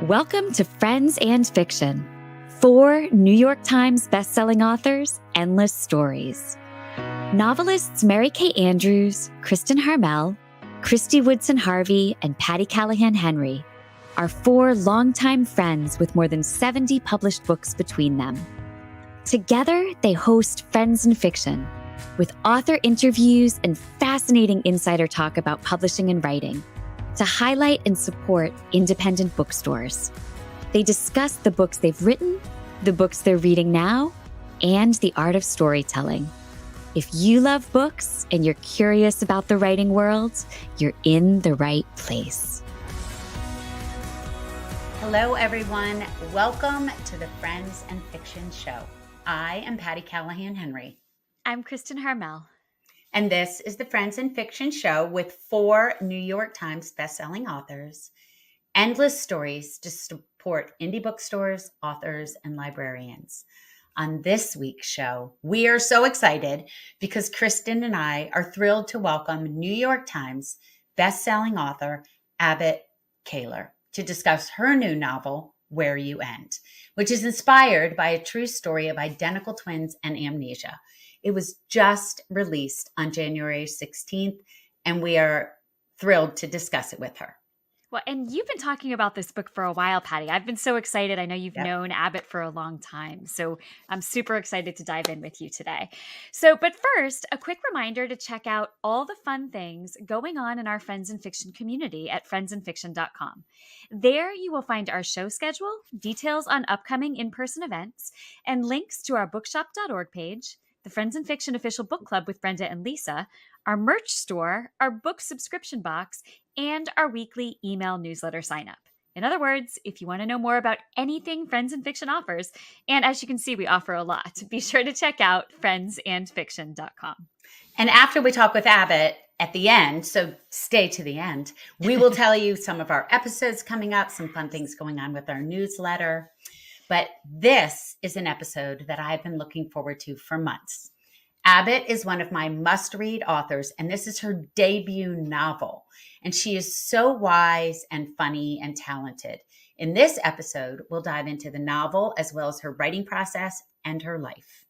Welcome to Friends and Fiction. 4 New York Times bestselling authors, endless stories. Novelists Mary Kay Andrews, Kristin Harmel, Kristy Woodson Harvey, and Patti Callahan Henry are 4 longtime friends with more than 70 published books between them. Together, they host Friends and Fiction, with author interviews and fascinating insider talk about publishing and writing, to highlight and support independent bookstores. They discuss the books they've written, the books they're reading now, and the art of storytelling. If you love books and you're curious about the writing world, you're in the right place. Hello, everyone. Welcome to the Friends and Fiction Show. I am Patti Callahan Henry. I'm Kristin Harmel. And this is the Friends and Fiction Show with 4 New York Times bestselling authors, endless stories to support indie bookstores, authors, and librarians. On this week's show, we are so excited because Kristin and I are thrilled to welcome New York Times bestselling author Abbott Kahler to discuss her new novel, Where You End, which is inspired by a true story of identical twins and amnesia. It was just released on January 16th, and we are thrilled to discuss it with her. Well, and you've been talking about this book for a while, Patti. I've been so excited. I know you've known Abbott for a long time, so I'm super excited to dive in with you today. But first, a quick reminder to check out all the fun things going on in our Friends and Fiction community at friendsandfiction.com. There you will find our show schedule, details on upcoming in-person events, and links to our bookshop.org page, the Friends and Fiction official book club with Brenda and Lisa, our merch store, our book subscription box, and our weekly email newsletter sign up. In other words, if you want to know more about anything Friends and Fiction offers, and as you can see, we offer a lot, be sure to check out friendsandfiction.com. And after we talk with Abbott at the end, so stay to the end, we will tell you some of our episodes coming up, some fun things going on with our newsletter. But this is an episode that I've been looking forward to for months. Abbott is one of my must-read authors, and this is her debut novel. And she is so wise and funny and talented. In this episode, we'll dive into the novel as well as her writing process and her life.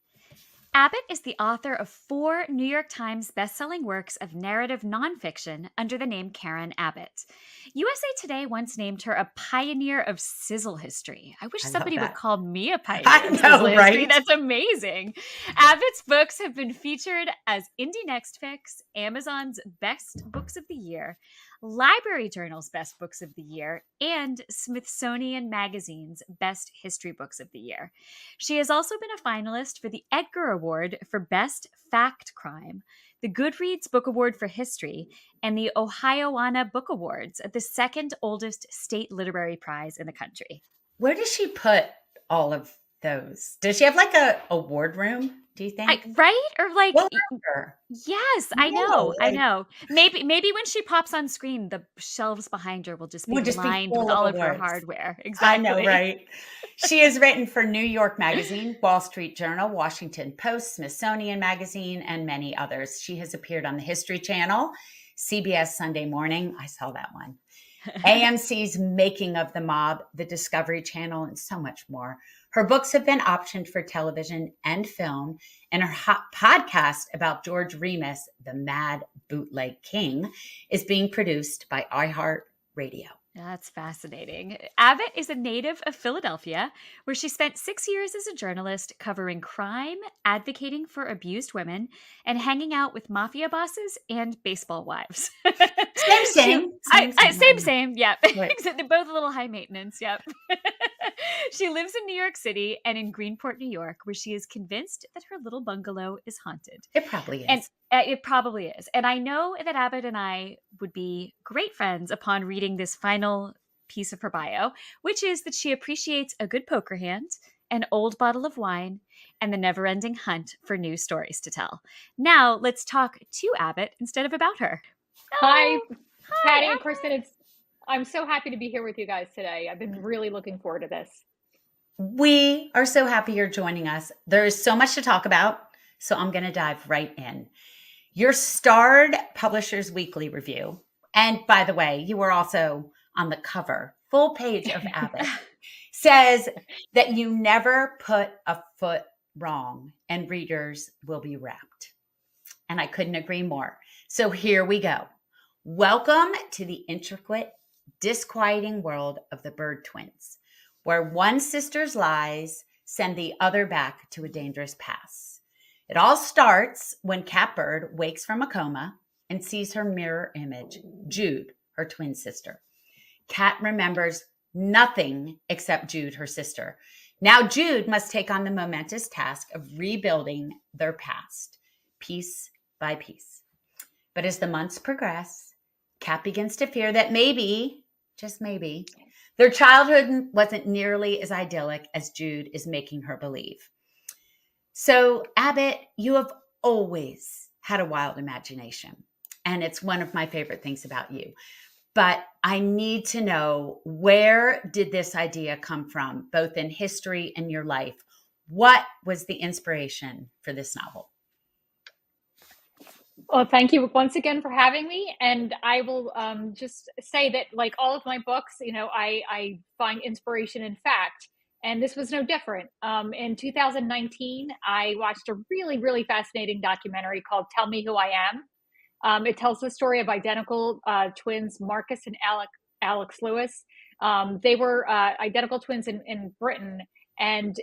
Abbott is the author of 4 New York Times bestselling works of narrative nonfiction under the name Karen Abbott. USA Today once named her a pioneer of sizzle history. I wish somebody would call me a pioneer of sizzle history. That's amazing. Abbott's books have been featured as Indie Next Picks, Amazon's Best Books of the Year, Library Journal's Best Books of the Year, and Smithsonian Magazine's Best History Books of the Year. She has also been a finalist for the Edgar Award for Best Fact Crime, the Goodreads Book Award for History, and the Ohioana Book Awards, the second oldest state literary prize in the country. Where does she put all of those? Does she have like a award room? Do you think? Right? Or like, yes, I know. Maybe when she pops on screen, the shelves behind her will just be lined with all of her hardware. Exactly. I know, right? She has written for New York Magazine, Wall Street Journal, Washington Post, Smithsonian Magazine, and many others. She has appeared on the History Channel, CBS Sunday Morning. I saw that one. AMC's Making of the Mob, the Discovery Channel, and so much more. Her books have been optioned for television and film, and her podcast about George Remus, the Mad Bootleg King, is being produced by iHeartRadio. That's fascinating. Abbott is a native of Philadelphia, where she spent 6 years as a journalist covering crime, advocating for abused women, and hanging out with mafia bosses and baseball wives. Same. Yep. Right. Except they're both a little high maintenance. Yep. She lives in New York City and in Greenport, New York, where she is convinced that her little bungalow is haunted. It probably is. And it probably is. And I know that Abbott and I would be great friends upon reading this final piece of her bio, which is that she appreciates a good poker hand, an old bottle of wine, and the never-ending hunt for new stories to tell. Now, let's talk to Abbott instead of about her. Hi, Patti and Kristin. I'm so happy to be here with you guys today. I've been really looking forward to this. We are so happy you're joining us. There is so much to talk about, so I'm going to dive right in. Your starred Publishers Weekly review, and by the way, you were also on the cover, full page of Abbott, says that you never put a foot wrong and readers will be wrapped. And I couldn't agree more. So here we go. Welcome to the intricate, disquieting world of the Bird twins, where one sister's lies send the other back to a dangerous past. It all starts when Catbird wakes from a coma and sees her mirror image, Jude, her twin sister. Cat remembers nothing except Jude, her sister. Now Jude must take on the momentous task of rebuilding their past, piece by piece. But as the months progress, Cat begins to fear that maybe, just maybe, their childhood wasn't nearly as idyllic as Jude is making her believe. So, Abbott, you have always had a wild imagination, and it's one of my favorite things about you. But I need to know, where did this idea come from, both in history and your life? What was the inspiration for this novel? Well, thank you once again for having me. And I will just say that, like all of my books, I find inspiration in fact. And this was no different. In 2019, I watched a really, really fascinating documentary called Tell Me Who I Am. It tells the story of identical twins, Marcus and Alex Lewis. They were identical twins in Britain. And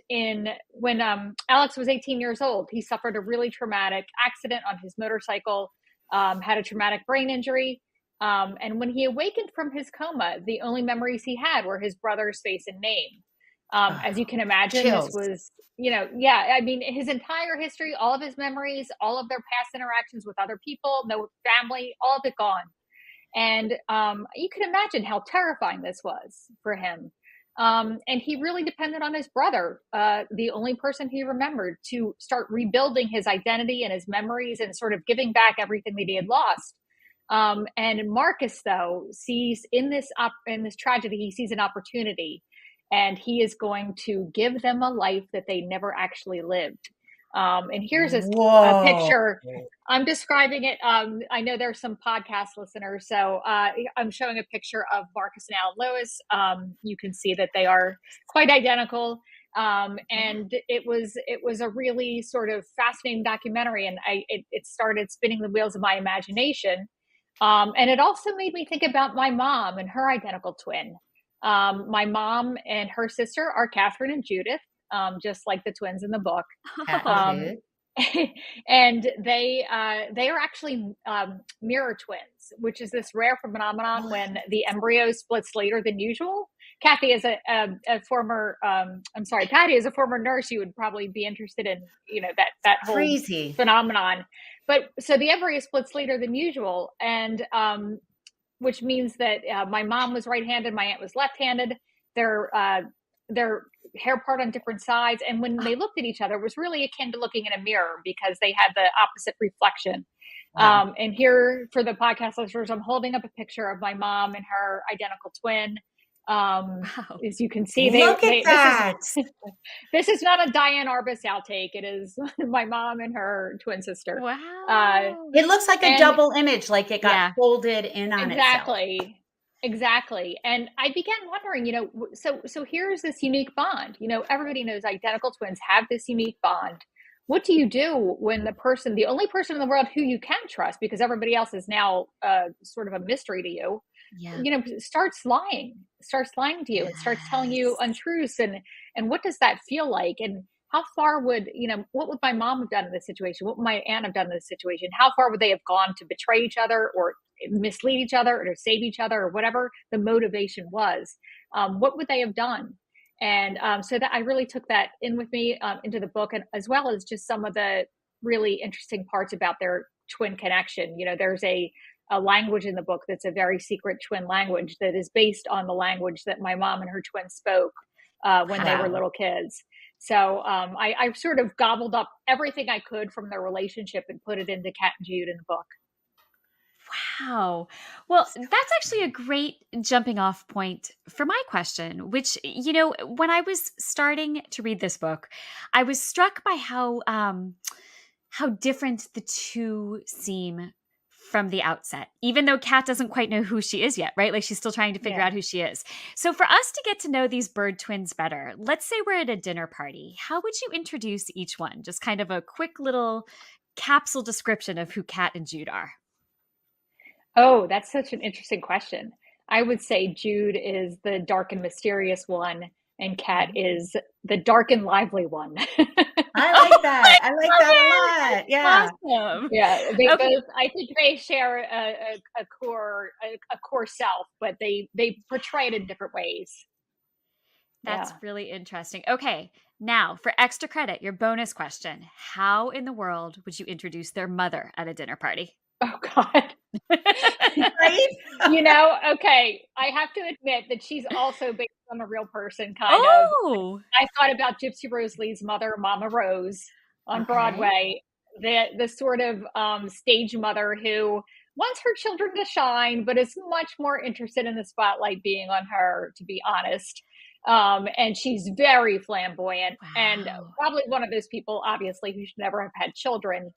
when Alex was 18 years old, he suffered a really traumatic accident on his motorcycle, had a traumatic brain injury. And when he awakened from his coma, the only memories he had were his brother's face and name. As you can imagine, Chills. This was, I mean, his entire history, all of his memories, all of their past interactions with other people, no family, all of it gone. And you can imagine how terrifying this was for him. And he really depended on his brother, the only person he remembered, to start rebuilding his identity and his memories and sort of giving back everything that he had lost. And Marcus, though, sees in this tragedy, he sees an opportunity, and he is going to give them a life that they never actually lived. And here's a picture. I'm describing it. I know there's some podcast listeners, so I'm showing a picture of Marcus and Alan Lewis. You can see that they are quite identical. And it was a really sort of fascinating documentary, and it started spinning the wheels of my imagination. And it also made me think about my mom and her identical twin. My mom and her sister are Catherine and Judith, just like the twins in the book. And they are actually mirror twins, which is this rare phenomenon when the embryo splits later than usual. Patti is a former nurse. You would probably be interested in, that whole Crazy phenomenon. But so the embryo splits later than usual, and which means that my mom was right-handed, my aunt was left-handed. Their hair part on different sides, and when they looked at each other, it was really akin to looking in a mirror because they had the opposite reflection. Wow. And here, for the podcast listeners, I'm holding up a picture of my mom and her identical twin. Wow. As you can see, this is not a Diane Arbus outtake. It is my mom and her twin sister. Wow. It looks like a double image, like it got folded in on itself. Exactly. And I began wondering, so here's this unique bond. Everybody knows identical twins have this unique bond. What do you do when the only person in the world who you can trust, because everybody else is now sort of a mystery to you, starts lying to you and starts telling you untruths, and what does that feel like? And how far would, what would my mom have done in this situation? What would my aunt have done in this situation? How far would they have gone to betray each other or mislead each other or to save each other, or whatever the motivation was? What would they have done? And so that I really took that in with me into the book, and as well as just some of the really interesting parts about their twin connection. There's a language in the book that's a very secret twin language that is based on the language that my mom and her twin spoke when they were little kids. So I sort of gobbled up everything I could from their relationship and put it into Cat and Jude in the book. Wow. Well, that's actually a great jumping off point for my question, which, when I was starting to read this book, I was struck by how different the two seem from the outset, even though Kat doesn't quite know who she is yet, right? Like she's still trying to figure out who she is. So for us to get to know these bird twins better, let's say we're at a dinner party. How would you introduce each one? Just kind of a quick little capsule description of who Kat and Jude are. Oh, that's such an interesting question. I would say Jude is the dark and mysterious one, and Kat is the dark and lively one. I like that. I like that a lot. Yeah. Awesome. Yeah, they both. I think they share a core self, but they portray it in different ways. That's really interesting. Okay, now for extra credit, your bonus question: how in the world would you introduce their mother at a dinner party? Oh God. Right? Okay. I have to admit that she's also based on a real person, kind of. I thought about Gypsy Rose Lee's mother, Mama Rose, on Broadway. The sort of stage mother who wants her children to shine, but is much more interested in the spotlight being on her, to be honest. And she's very flamboyant and probably one of those people, obviously, who should never have had children.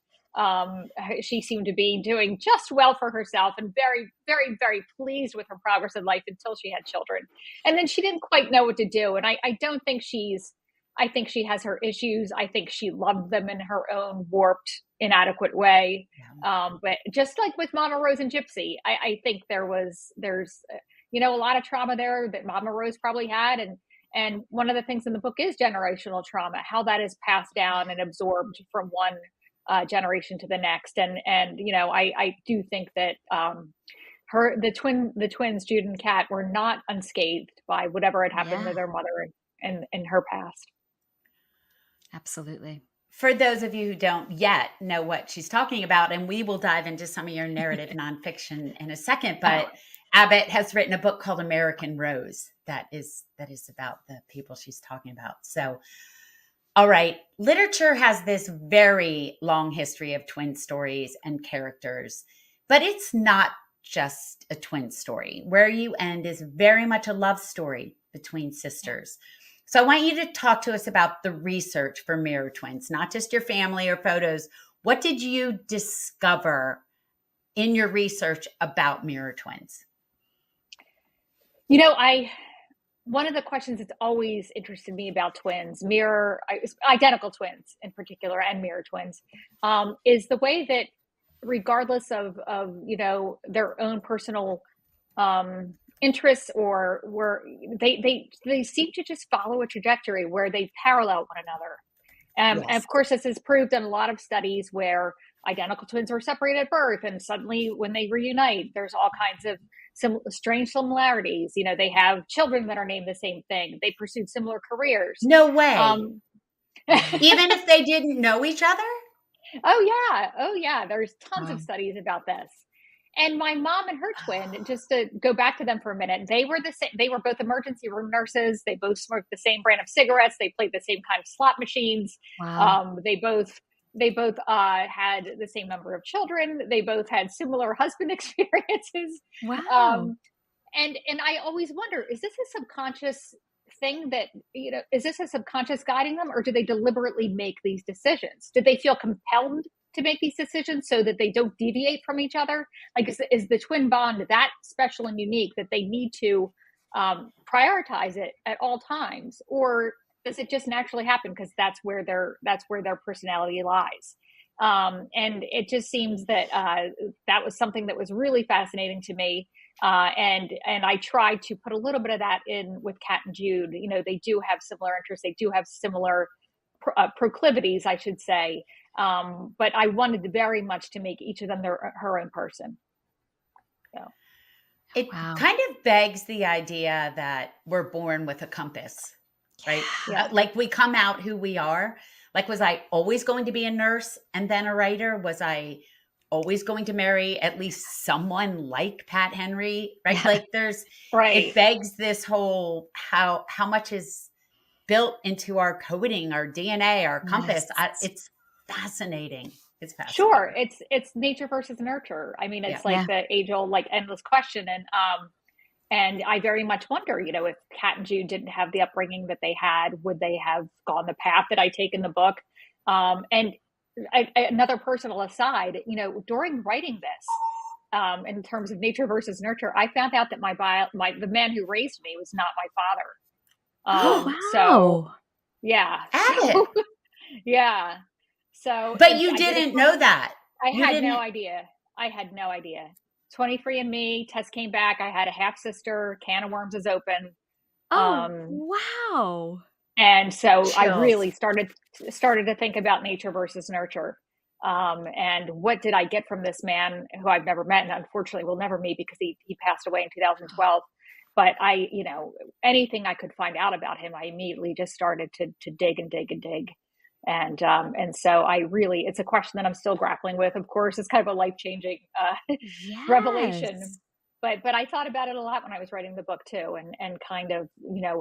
She seemed to be doing just well for herself and very, very, very pleased with her progress in life until she had children. And then she didn't quite know what to do. And I don't think I think she has her issues. I think she loved them in her own warped, inadequate way. But just like with Mama Rose and Gypsy, I think there's a lot of trauma there that Mama Rose probably had. And one of the things in the book is generational trauma, how that is passed down and absorbed from one generation to the next. And I do think that the twins, Jude and Kat, were not unscathed by whatever had happened to their mother in her past. Absolutely. For those of you who don't yet know what she's talking about, and we will dive into some of your narrative nonfiction in a second, but Abbott has written a book called American Rose that is about the people she's talking about. So, all right, literature has this very long history of twin stories and characters, but it's not just a twin story. Where You End is very much a love story between sisters. So I want you to talk to us about the research for Mirror Twins, not just your family or photos. What did you discover in your research about Mirror Twins? One of the questions that's always interested me about twins, identical twins in particular, and mirror twins, is the way that regardless of their own personal interests or where they seem to just follow a trajectory where they parallel one another. And of course, this is proved in a lot of studies where identical twins are separated at birth, and suddenly when they reunite, there's all kinds of strange similarities. They have children that are named the same thing. They pursued similar careers. No way. Even if they didn't know each other? Oh yeah. There's tons of studies about this. And my mom and her twin, just to go back to them for a minute, they were the same. They were both emergency room nurses. They both smoked the same brand of cigarettes. They played the same kind of slot machines. Wow. They both had the same number of children. They both had similar husband experiences. Wow. And I always wonder, is this a subconscious thing that, is this a subconscious guiding them, or do they deliberately make these decisions? Did they feel compelled to make these decisions so that they don't deviate from each other? Like, is the twin bond that special and unique that they need to prioritize it at all times, or does it just naturally happen because that's where their personality lies? And it just seems that that was something that was really fascinating to me. And I tried to put a little bit of that in with Kat and Jude. They do have similar interests. They do have similar proclivities, I should say. But I wanted very much to make each of them her own person. So. It kind of begs the idea that we're born with a compass, right? Yeah. Like we come out who we are. Like, was I always going to be a nurse and then a writer? Was I always going to marry at least someone like Pat Henry, right? Like it begs this whole, how much is built into our coding, our DNA, our compass. Yes. It's fascinating. It's fascinating. Sure. It's nature versus nurture. I mean, it's the age old, endless question. And I very much wonder, if Kat and Jude didn't have the upbringing that they had, would they have gone the path that I take in the book? And another personal aside, during writing this, in terms of nature versus nurture, I found out that the man who raised me was not my father. Oh, So wow. yeah, Abbott. yeah. So, But you didn't know that. I You had no didn't. idea. I had no idea. 23andMe test came back. I had a half sister. Can of worms is open. Oh, Um, wow. and so I Chills. really started to think about nature versus nurture. And what did I get from this man who I've never met and unfortunately will never meet because he passed away in 2012. But anything I could find out about him, I immediately just started to dig and dig and dig. And so it's a question that I'm still grappling with. Of course, it's kind of a life-changing revelation. Yes. But I thought about it a lot when I was writing the book too, and kind of,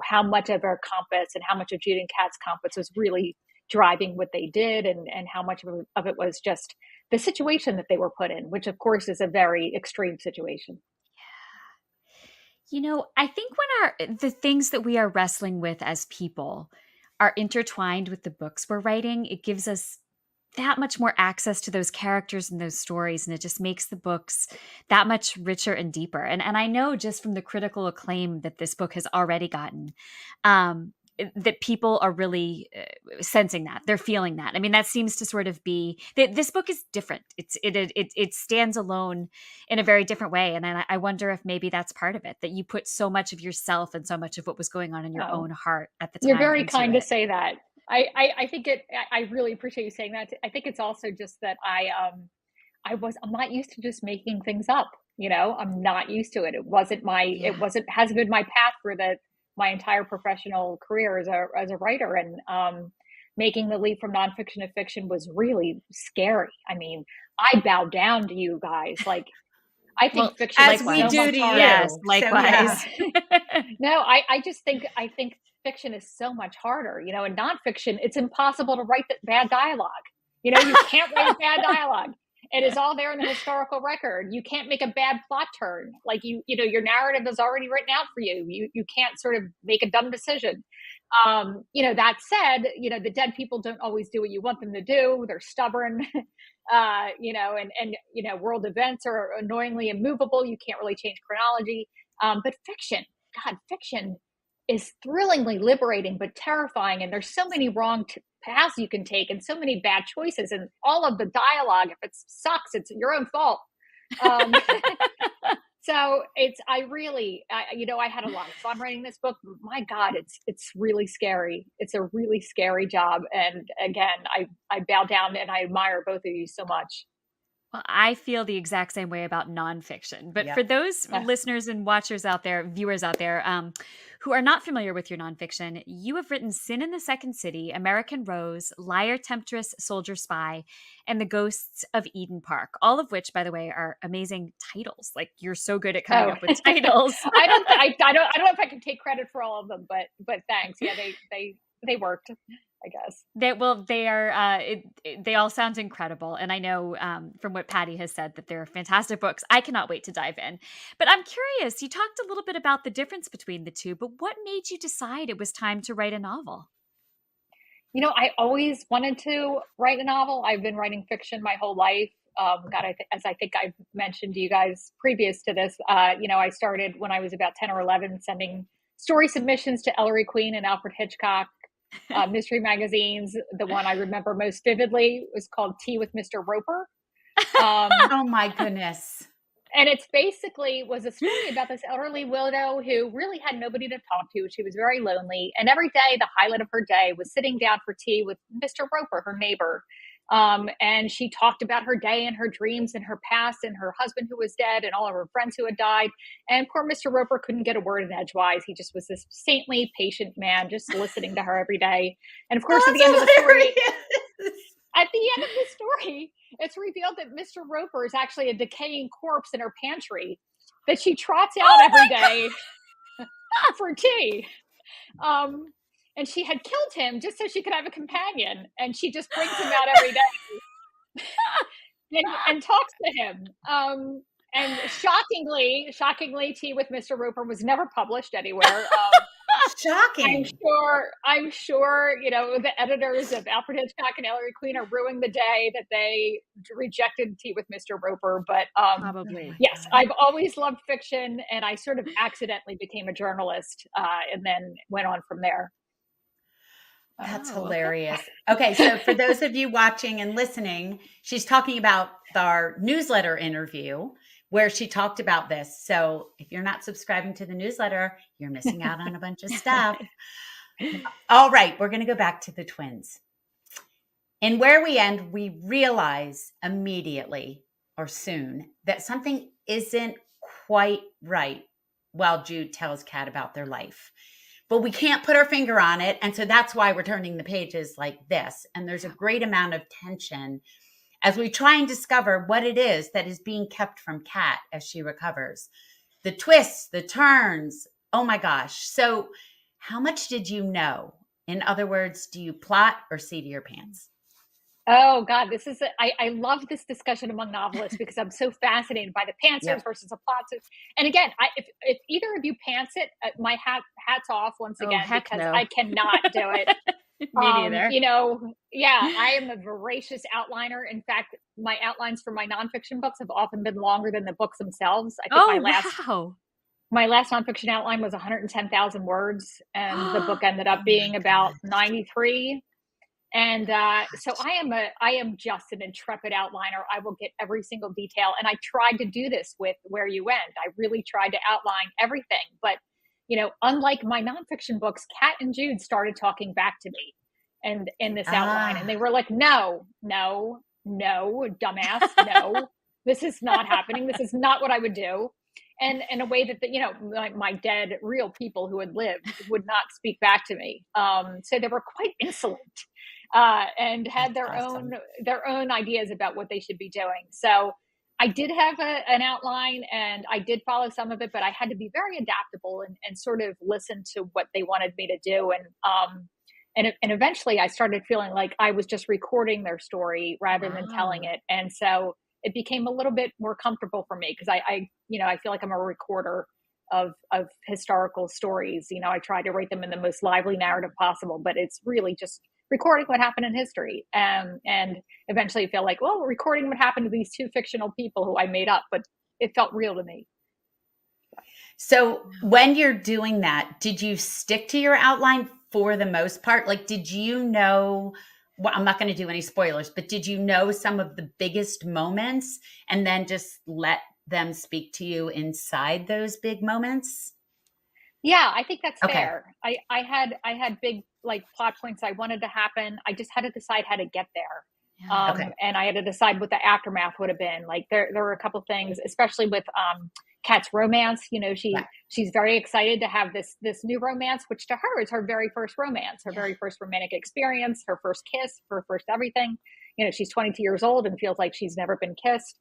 how much of our compass and how much of Jude and Kat's compass was really driving what they did, and how much of it was just the situation that they were put in, which of course is a very extreme situation. I think when the things that we are wrestling with as people are intertwined with the books we're writing, it gives us that much more access to those characters and those stories, and it just makes the books that much richer and deeper. And I know just from the critical acclaim that this book has already gotten, that people are really sensing that, they're feeling that. I mean, that seems to sort of be that this book is different. It stands alone in a very different way, and I wonder if maybe that's part of it, that you put so much of yourself and so much of what was going on in your Oh, own heart at the you're time very into kind to it. say that. I think I really appreciate you saying that. I think it's also just that I'm not used to just making things up. I'm not used to it. Yeah. Hasn't been my path for my entire professional career as a writer. And making the leap from nonfiction to fiction was really scary. I mean, I bow down to you guys. Like, I think Well, fiction is As we so likewise. do much to harder. Yes, you. So yeah. likewise. No, I think fiction is so much harder. In nonfiction, it's impossible to write bad dialogue. You can't write bad dialogue. It is all there in the historical record. You can't make a bad plot turn. Like your narrative is already written out for you. You can't sort of make a dumb decision. That said, the dead people don't always do what you want them to do. They're stubborn. And world events are annoyingly immovable. You can't really change chronology. But fiction, God, fiction is thrillingly liberating, but terrifying. And there's so many wrong paths you can take and so many bad choices, and all of the dialogue, if it sucks, it's your own fault. Um, so I had a lot of fun writing this book. My God, it's really scary. It's a really scary job. And again, I bow down and I admire both of you so much. Well, I feel the exact same way about nonfiction. But for Yep. those listeners and watchers out there, viewers out there, who are not familiar with your nonfiction, you have written Sin in the Second City, American Rose, Liar, Temptress, Soldier, Spy, and The Ghosts of Eden Park, all of which, by the way, are amazing titles. Like, you're so good at coming up with titles. I don't know if I can take credit for all of them, but thanks. Yeah, they worked, I guess. They all sound incredible. And I know from what Patti has said that they're fantastic books. I cannot wait to dive in. But I'm curious, you talked a little bit about the difference between the two, but what made you decide it was time to write a novel? I always wanted to write a novel. I've been writing fiction my whole life. God, as I think I've mentioned to you guys previous to this, I started when I was about 10 or 11 sending story submissions to Ellery Queen and Alfred Hitchcock mystery magazines. The one I remember most vividly was called Tea with Mr. Roper. Oh my goodness. And it's basically was a story about this elderly widow who really had nobody to talk to. She was very lonely. And every day, the highlight of her day was sitting down for tea with Mr. Roper, her neighbor. And she talked about her day and her dreams and her past and her husband who was dead and all of her friends who had died. And poor Mr. Roper couldn't get a word in edgewise. He just was this saintly, patient man just listening to her every day. And of course, at the end of the story, it's revealed that Mr. Roper is actually a decaying corpse in her pantry that she trots out every day for tea. And she had killed him just so she could have a companion. And she just brings him out every day and talks to him. And shockingly, Tea with Mr. Roper was never published anywhere. Shocking. I'm sure, the editors of Alfred Hitchcock and Ellery Queen are ruining the day that they rejected Tea with Mr. Roper. But Probably. yes, I've always loved fiction, and I sort of accidentally became a journalist, and then went on from there. That's Oh, hilarious. Okay, so for those of you watching and listening, she's talking about our newsletter interview where she talked about this. So if you're not subscribing to the newsletter, you're missing out on a bunch of stuff. All right, we're going to go back to the twins. And where we end, we realize immediately or soon that something isn't quite right while Jude tells Kat about their life. But we can't put our finger on it. And so that's why we're turning the pages like this. And there's a great amount of tension as we try and discover what it is that is being kept from Kat as she recovers. The twists, the turns. Oh my gosh. So how much did you know? In other words, do you plot or see to your pants? Oh God, I love this discussion among novelists because I'm so fascinated by the pantsers versus the plotters. And again, if either of you pants it, my hats off once again, because no. I cannot do it. Me neither. I am a voracious outliner. In fact, my outlines for my nonfiction books have often been longer than the books themselves. I think my last nonfiction outline was 110,000 words, and the book ended up being about 93. And so I am just an intrepid outliner. I will get every single detail. And I tried to do this with Where You End. I really tried to outline everything. But, unlike my nonfiction books, Kat and Jude started talking back to me and in this outline. And they were like, no, dumbass, no, this is not happening. This is not what I would do. And in a way that, my dead real people who had lived would not speak back to me. So they were quite insolent. And had their own ideas about what they should be doing. So I did have an outline, and I did follow some of it, but I had to be very adaptable and sort of listen to what they wanted me to do. And eventually I started feeling like I was just recording their story rather than telling it. And so it became a little bit more comfortable for me because I feel like I'm a recorder of historical stories. I try to write them in the most lively narrative possible, but it's really just recording what happened in history. And eventually feel like, well, we're recording what happened to these two fictional people who I made up, but it felt real to me. So when you're doing that, did you stick to your outline for the most part? Like, did you know, well, I'm not going to do any spoilers, but did you know some of the biggest moments and then just let them speak to you inside those big moments? Yeah, I think that's fair. I had big plot points I wanted to happen. I just had to decide how to get there. And I had to decide what the aftermath would have been. Like there were a couple things, especially with Kat's romance. She's very excited to have this new romance, which to her is her very first romance, her very first romantic experience, her first kiss, her first everything. She's 22 years old and feels like she's never been kissed.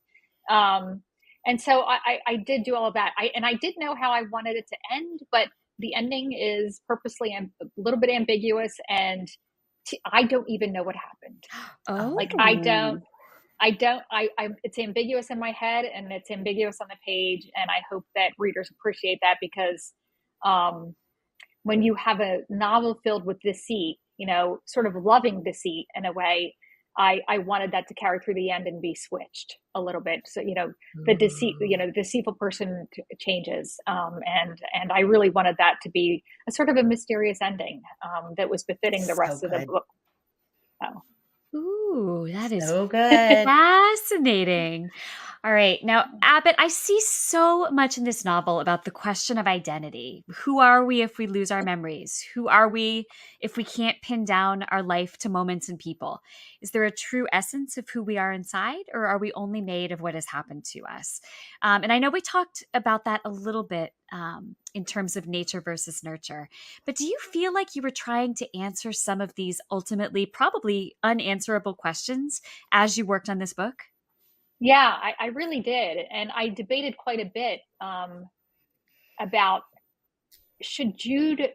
And so I did do all of that. I did know how I wanted it to end, but the ending is purposely a little bit ambiguous, and I don't even know what happened. It's ambiguous in my head and it's ambiguous on the page. And I hope that readers appreciate that because when you have a novel filled with deceit, sort of loving deceit in a way, I wanted that to carry through the end and be switched a little bit. So, the deceitful person changes. And I really wanted that to be a sort of a mysterious ending that was befitting the rest of the book. Oh. Ooh, that is so good. Fascinating. All right. Now, Abbott, I see so much in this novel about the question of identity. Who are we if we lose our memories? Who are we if we can't pin down our life to moments and people? Is there a true essence of who we are inside, or are we only made of what has happened to us? And I know we talked about that a little bit in terms of nature versus nurture, but do you feel like you were trying to answer some of these ultimately probably unanswerable questions as you worked on this book? Yeah, I really did. And I debated quite a bit about should Jude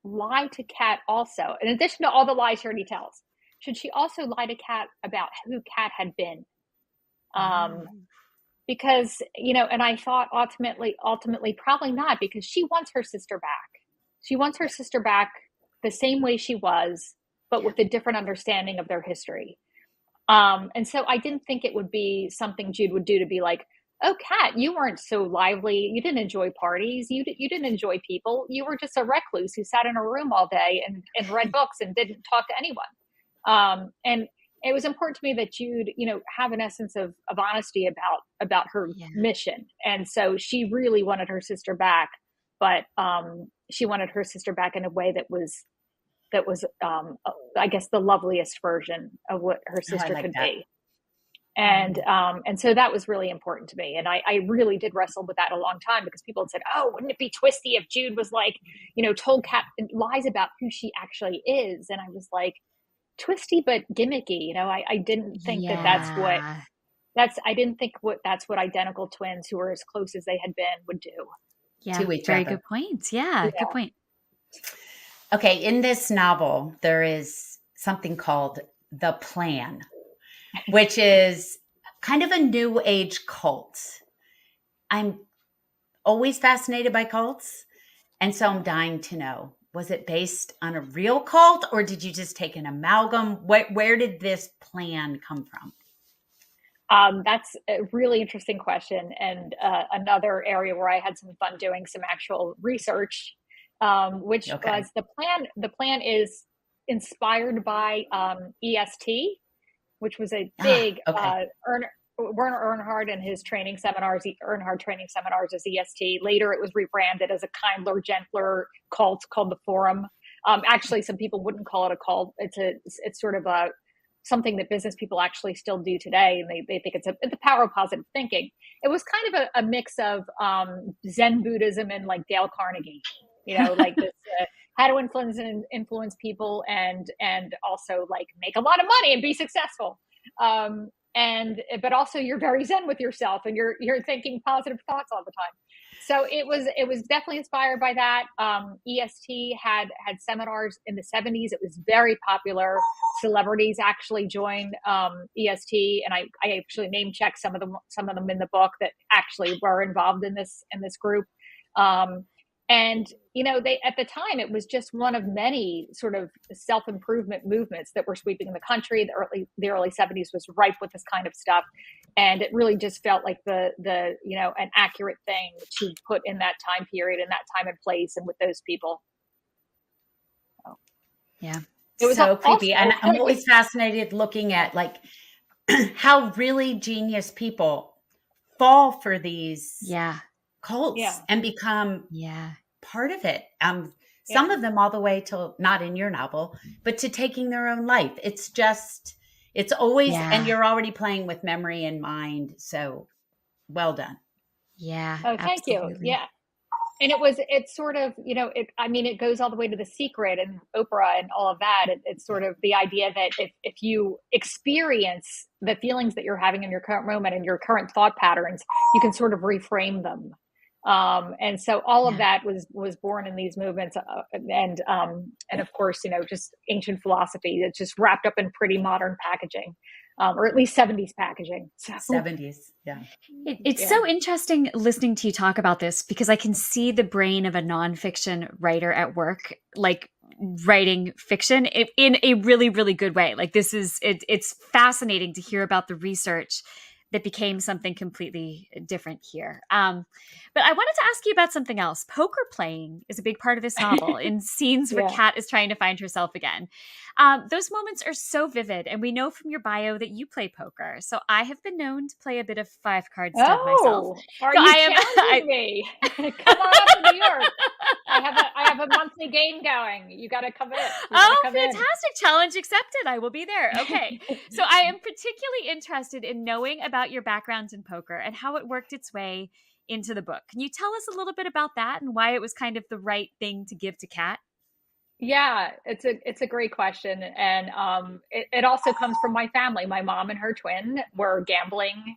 lie to Kat also, in addition to all the lies she already tells, should she also lie to Kat about who Kat had been? Because, and I thought ultimately, probably not, because she wants her sister back. She wants her sister back the same way she was, but with a different understanding of their history. And so I didn't think it would be something Jude would do to be like, oh, Kat, you weren't so lively. You didn't enjoy parties. You didn't enjoy people. You were just a recluse who sat in a room all day and read books and didn't talk to anyone. And it was important to me that Jude, have an essence of honesty about her mission. And so she really wanted her sister back, but she wanted her sister back in a way that was, I guess, the loveliest version of what her sister could be. And so that was really important to me. And I really did wrestle with that a long time, because people had said, oh, wouldn't it be twisty if Jude was like, told Kat lies about who she actually is? And I was like, twisty, but gimmicky. I didn't think that's what identical twins who were as close as they had been would do. Yeah, very good point. Yeah, good point. Okay, in this novel, there is something called The Plan, which is kind of a new age cult. I'm always fascinated by cults, and so I'm dying to know, was it based on a real cult, or did you just take an amalgam? Where did this plan come from? That's a really interesting question, and another area where I had some fun doing some actual research, which was the plan. The plan is inspired by EST, which was a big Werner Earnhardt and his training seminars. Earnhardt training seminars as EST. Later, it was rebranded as a kindler, gentler cult called the Forum. Actually, some people wouldn't call it a cult. It's sort of something that business people actually still do today, and they think it's the power of positive thinking. It was kind of a mix of Zen Buddhism and like Dale Carnegie, like this how to influence people and also like make a lot of money and be successful. But also you're very Zen with yourself, and you're thinking positive thoughts all the time. So it was definitely inspired by that. EST had seminars in the 70s. It was very popular. Celebrities actually joined EST, and I actually name checked some of them in the book that actually were involved in this group. And they, at the time, it was just one of many sort of self-improvement movements that were sweeping the country. The early 70s was ripe with this kind of stuff, and it really just felt like the an accurate thing to put in that time period, in that time and place, and with those people. Yeah, it was so creepy, and I'm always fascinated looking at like how really genius people fall for these cults and become part of it. Some of them all the way till, not in your novel, but to taking their own life. It's always, and you're already playing with memory in mind. So well done. Yeah. Oh, thank you. Yeah. And it's sort of, it goes all the way to The Secret and Oprah and all of that. It's sort of the idea that if you experience the feelings that you're having in your current moment and your current thought patterns, you can sort of reframe them. And so all of that was born in these movements, and of course, just ancient philosophy that's just wrapped up in pretty modern packaging, or at least 70s packaging. So. 70s, yeah. It's so interesting listening to you talk about this, because I can see the brain of a nonfiction writer at work, like writing fiction in a really, really good way. Like it's fascinating to hear about the research that became something completely different here. But I wanted to ask you about something else. Poker playing is a big part of this novel in scenes where Kat is trying to find herself again. Those moments are so vivid, and we know from your bio that you play poker. So I have been known to play a bit of 5-card stud myself. Are you challenging me? Come on up to New York. I have a monthly game going. You got to come in. Fantastic. Challenge accepted. I will be there. Okay. So I am particularly interested in knowing about your background in poker and how it worked its way into the book. Can you tell us a little bit about that and why it was kind of the right thing to give to Kat? Yeah, it's a great question. And it also comes from my family. My mom and her twin were gambling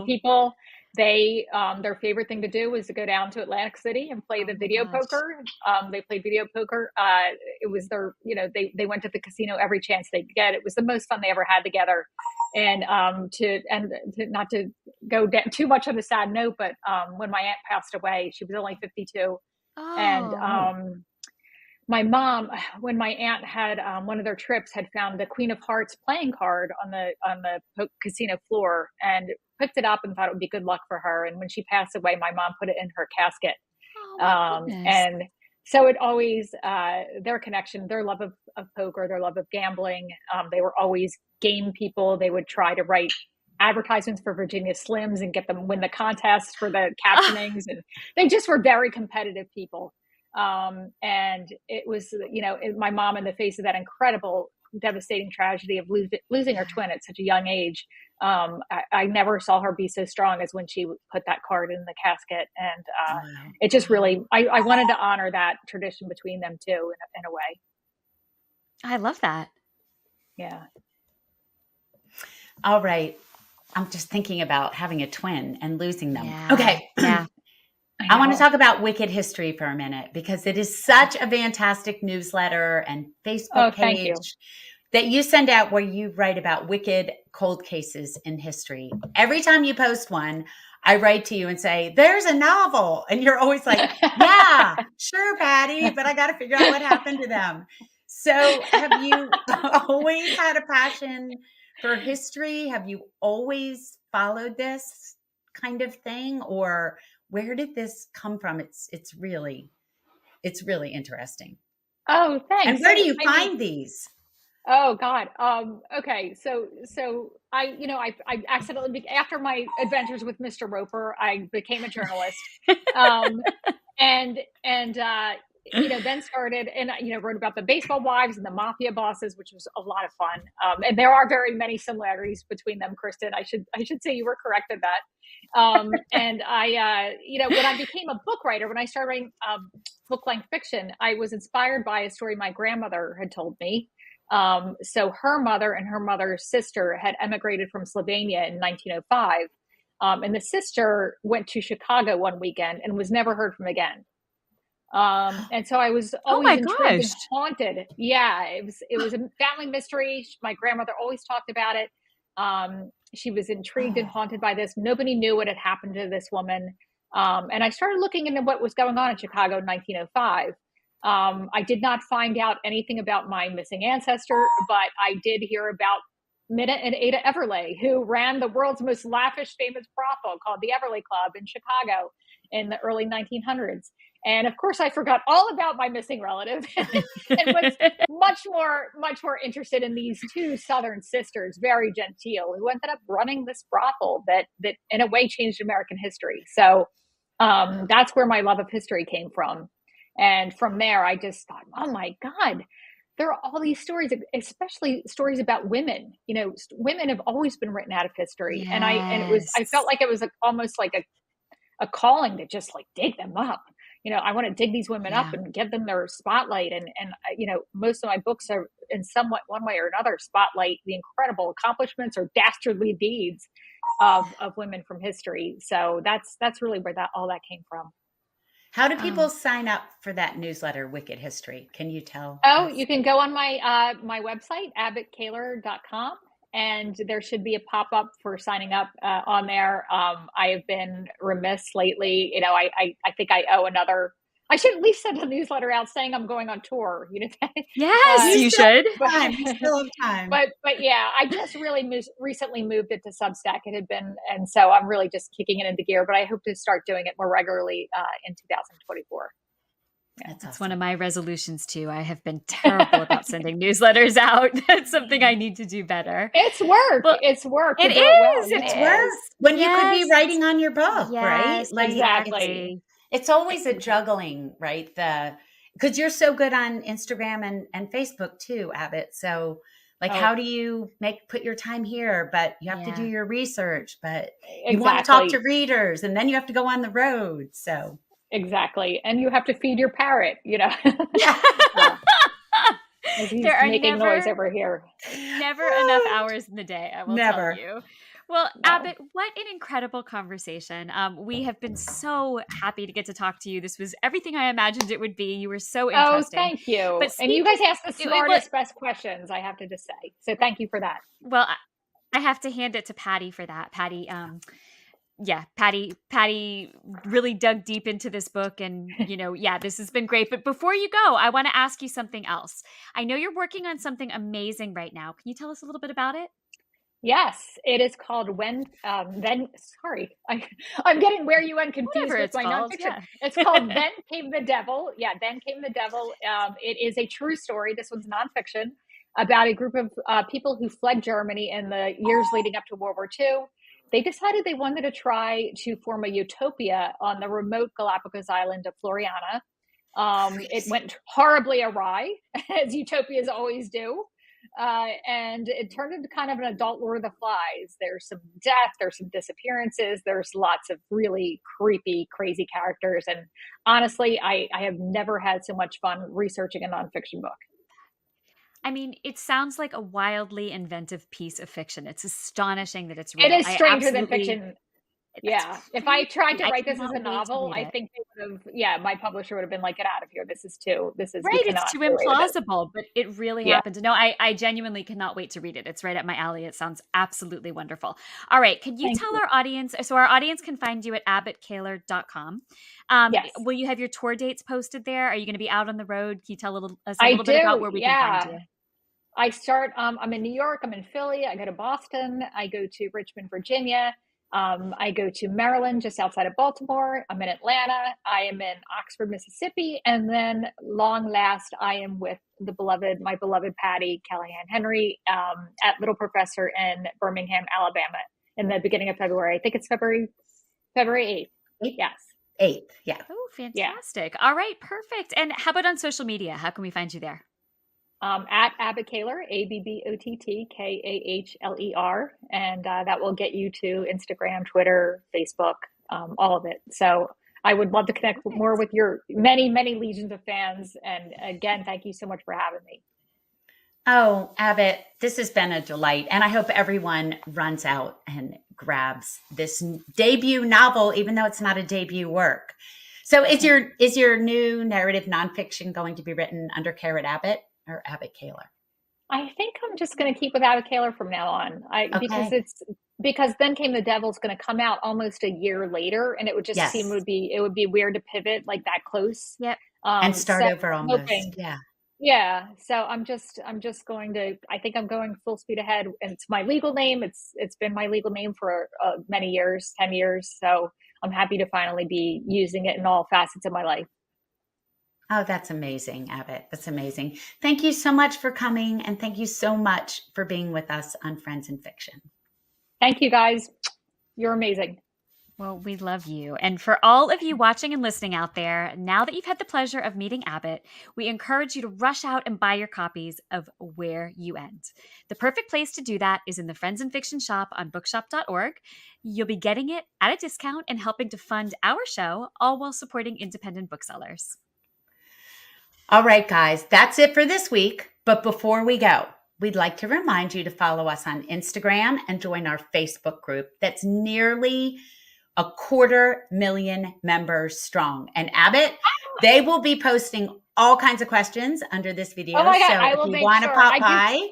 people. They their favorite thing to do was to go down to Atlantic City and play the video poker. They played video poker. It was their, they went to the casino every chance they could get. It was the most fun they ever had together. And to not to go too much on a sad note, but when my aunt passed away, she was only 52. And Oh. my mom, when my aunt had one of their trips, had found the Queen of Hearts playing card on the casino floor and picked it up and thought it would be good luck for her. And when she passed away, my mom put it in her casket. Oh my goodness. And so it always, their connection, their love of poker, their love of gambling, they were always game people. They would try to write advertisements for Virginia Slims and get them win the contests for the captionings. And they just were very competitive people. And it was, my mom, in the face of that incredible, devastating tragedy of losing her twin at such a young age, I never saw her be so strong as when she put that card in the casket. And it just really, I wanted to honor that tradition between them too, in a way. I love that. Yeah. All right. I'm just thinking about having a twin and losing them. Yeah. Okay. Yeah. I want to talk about Wicked History for a minute, because it is such a fantastic newsletter and Facebook page that you send out where you write about wicked cold cases in history. Every time you post one, I write to you and say, there's a novel. And you're always like, yeah, sure, Patti, but I got to figure out what happened to them. So have you always had a passion for history? Have you always followed this kind of thing, or where did this come from? It's really interesting. Oh, thanks. And where do you find these? Oh God. Okay. So I accidentally, after my adventures with Mr. Roper, I became a journalist. And then started and, wrote about the baseball wives and the mafia bosses, which was a lot of fun. And there are very many similarities between them, Kristin. I should say you were correct in that. And I, when I became a book writer, when I started writing book length fiction, I was inspired by a story my grandmother had told me. So her mother and her mother's sister had emigrated from Slovenia in 1905. And the sister went to Chicago one weekend and was never heard from again. And so I was always intrigued and haunted. Yeah, it was a family mystery. My grandmother always talked about it. She was intrigued and haunted by this. Nobody knew what had happened to this woman. And I started looking into what was going on in Chicago in 1905. I did not find out anything about my missing ancestor, but I did hear about Minna and Ada Everley, who ran the world's most lavish, famous brothel called the Everley Club in Chicago in the early 1900s. And of course, I forgot all about my missing relative and was much more interested in these two Southern sisters, very genteel, who ended up running this brothel that in a way changed American history. So that's where my love of history came from. And from there, I just thought, oh my God, there are all these stories, especially stories about women. Women have always been written out of history. Yes. And I felt like it was almost like a calling to just like dig them up. I want to dig these women up and give them their spotlight. And most of my books are in somewhat one way or another spotlight the incredible accomplishments or dastardly deeds of women from history. So that's really where all that came from. How do people sign up for that newsletter, Wicked History? Can you tell? You can go on my my website, abbottkahler.com, and there should be a pop-up for signing up on there. I have been remiss lately. I think I owe another. I should at least send a newsletter out saying I'm going on tour. Yes, you should. You still have time. But yeah, I just really recently moved it to Substack. It had been, and so I'm really just kicking it into gear. But I hope to start doing it more regularly in 2024. That's awesome. One of my resolutions too. I have been terrible about sending newsletters out. That's something I need to do better. It's work. Well, it's work. It is. It's work. When you could be writing on your book, right? Like, exactly. It's always a juggling, right? Because you're so good on Instagram and Facebook too, Abbott. So how do you put your time here, but you have to do your research, but you want to talk to readers, and then you have to go on the road. So exactly. And you have to feed your parrot, He's there are making noise over here. Never enough hours in the day, I will tell you. Well, No. Abbott, what an incredible conversation. We have been so happy to get to talk to you. This was everything I imagined it would be. You were so interesting. Oh, thank you. And you guys asked the smartest, best questions, I have to just say. So thank you for that. Well, I have to hand it to Patti for that. Patti, yeah, Patti really dug deep into this book, and this has been great. But before you go, I want to ask you something else. I know you're working on something amazing right now. Can you tell us a little bit about it? Yes, it is called Sorry, I'm getting Where You Went confused Whatever with it's my called, nonfiction. yeah. It's called Then Came the Devil. Yeah, Then Came the Devil. It is a true story. This one's nonfiction about a group of people who fled Germany in the years leading up to World War II. They decided they wanted to try to form a utopia on the remote Galapagos island of Floriana. It went horribly awry, as utopias always do. And it turned into kind of an adult Lord of the Flies. There's some death, there's some disappearances, there's lots of really creepy, crazy characters. And honestly, I have never had so much fun researching a nonfiction book. I mean, it sounds like a wildly inventive piece of fiction. It's astonishing that it's It real. is I stranger than absolutely fiction. That's Yeah. If I tried to I write this as cannot a wait to novel, read I it. think they would have, my publisher would have been like, get out of here. You Right, it's cannot too get away with this. implausible, but it really Yeah. happened. No, I genuinely cannot wait to read it. It's right up my alley. It sounds absolutely wonderful. All right, can you Thank tell you. our audience, so our audience can find you at abbottkahler.com. Yes. Will you have your tour dates posted there? Are you going to be out on the road? Can you tell us a I little bit about do. where we can find Yeah. you? I start, I'm in New York, I'm in Philly, I go to Boston, I go to Richmond, Virginia, I go to Maryland, just outside of Baltimore, I'm in Atlanta, I am in Oxford, Mississippi, and then long last, I am with my beloved Patti, Callahan Henry, at Little Professor in Birmingham, Alabama, in the beginning of February. I think it's February 8th. Yes. 8th. Yeah. Oh, Yeah. fantastic. All right, perfect. And how about on social media? How can we find you there? At Abbott Kahler, ABBOTTKAHLER, and that will get you to Instagram, Twitter, Facebook, all of it. So I would love to connect more with your many, many legions of fans. And again, thank you so much for having me. Oh, Abbott, this has been a delight. And I hope everyone runs out and grabs this debut novel, even though it's not a debut work. So is your new narrative nonfiction going to be written under Carrot Abbott or Abbott Kahler? I think I'm just going to keep with Abbott Kahler from now on. Because Then Came the Devil's going to come out almost a year later, and it would just seem it would be weird to pivot like that close. Yep. And start over almost. Hoping, yeah. Yeah. So I'm just going to, I think I'm going full speed ahead, and it's my legal name. It's been my legal name for many years, 10 years. So I'm happy to finally be using it in all facets of my life. Oh, that's amazing, Abbott. That's amazing. Thank you so much for coming, and thank you so much for being with us on Friends in Fiction. Thank you, guys. You're amazing. Well, we love you. And for all of you watching and listening out there, now that you've had the pleasure of meeting Abbott, we encourage you to rush out and buy your copies of Where You End. The perfect place to do that is in the Friends in Fiction shop on bookshop.org. You'll be getting it at a discount and helping to fund our show, all while supporting independent booksellers. All right, guys, that's it for this week. But before we go, we'd like to remind you to follow us on Instagram and join our Facebook group that's nearly 250,000 members strong. And Abbott, they will be posting all kinds of questions under this video. Oh my God, so I will if you make want to sure. pop by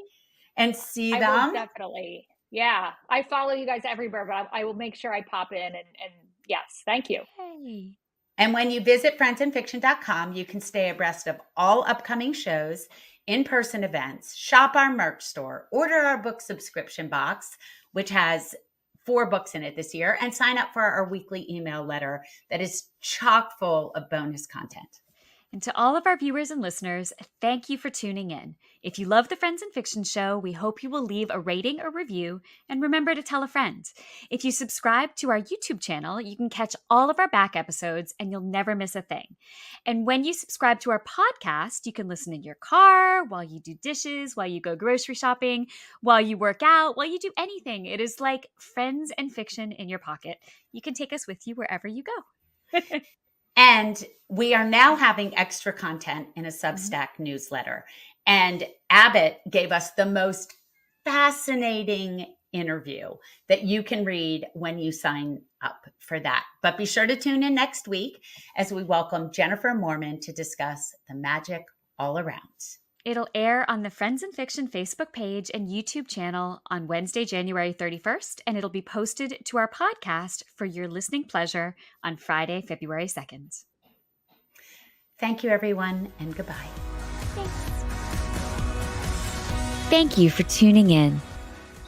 and see I them. will definitely. Yeah. I follow you guys everywhere, but I will make sure I pop in and yes, thank you. Hey. And when you visit friendsinfiction.com, you can stay abreast of all upcoming shows, in-person events, shop our merch store, order our book subscription box, which has 4 books in it this year, and sign up for our weekly email letter that is chock full of bonus content. And to all of our viewers and listeners, thank you for tuning in. If you love the Friends in Fiction show, we hope you will leave a rating or review, and remember to tell a friend. If you subscribe to our YouTube channel, you can catch all of our back episodes and you'll never miss a thing. And when you subscribe to our podcast, you can listen in your car, while you do dishes, while you go grocery shopping, while you work out, while you do anything. It is like Friends and Fiction in your pocket. You can take us with you wherever you go. And we are now having extra content in a Substack newsletter. And Abbott gave us the most fascinating interview that you can read when you sign up for that. But be sure to tune in next week as we welcome Jennifer Mormon to discuss the magic all around. It'll air on the Friends in Fiction Facebook page and YouTube channel on Wednesday, January 31st, and it'll be posted to our podcast for your listening pleasure on Friday, February 2nd. Thank you, everyone, and goodbye. Thank you for tuning in.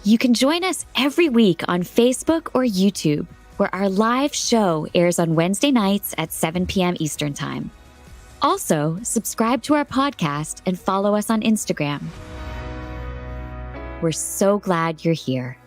You can join us every week on Facebook or YouTube, where our live show airs on Wednesday nights at 7 p.m. Eastern Time. Also, subscribe to our podcast and follow us on Instagram. We're so glad you're here.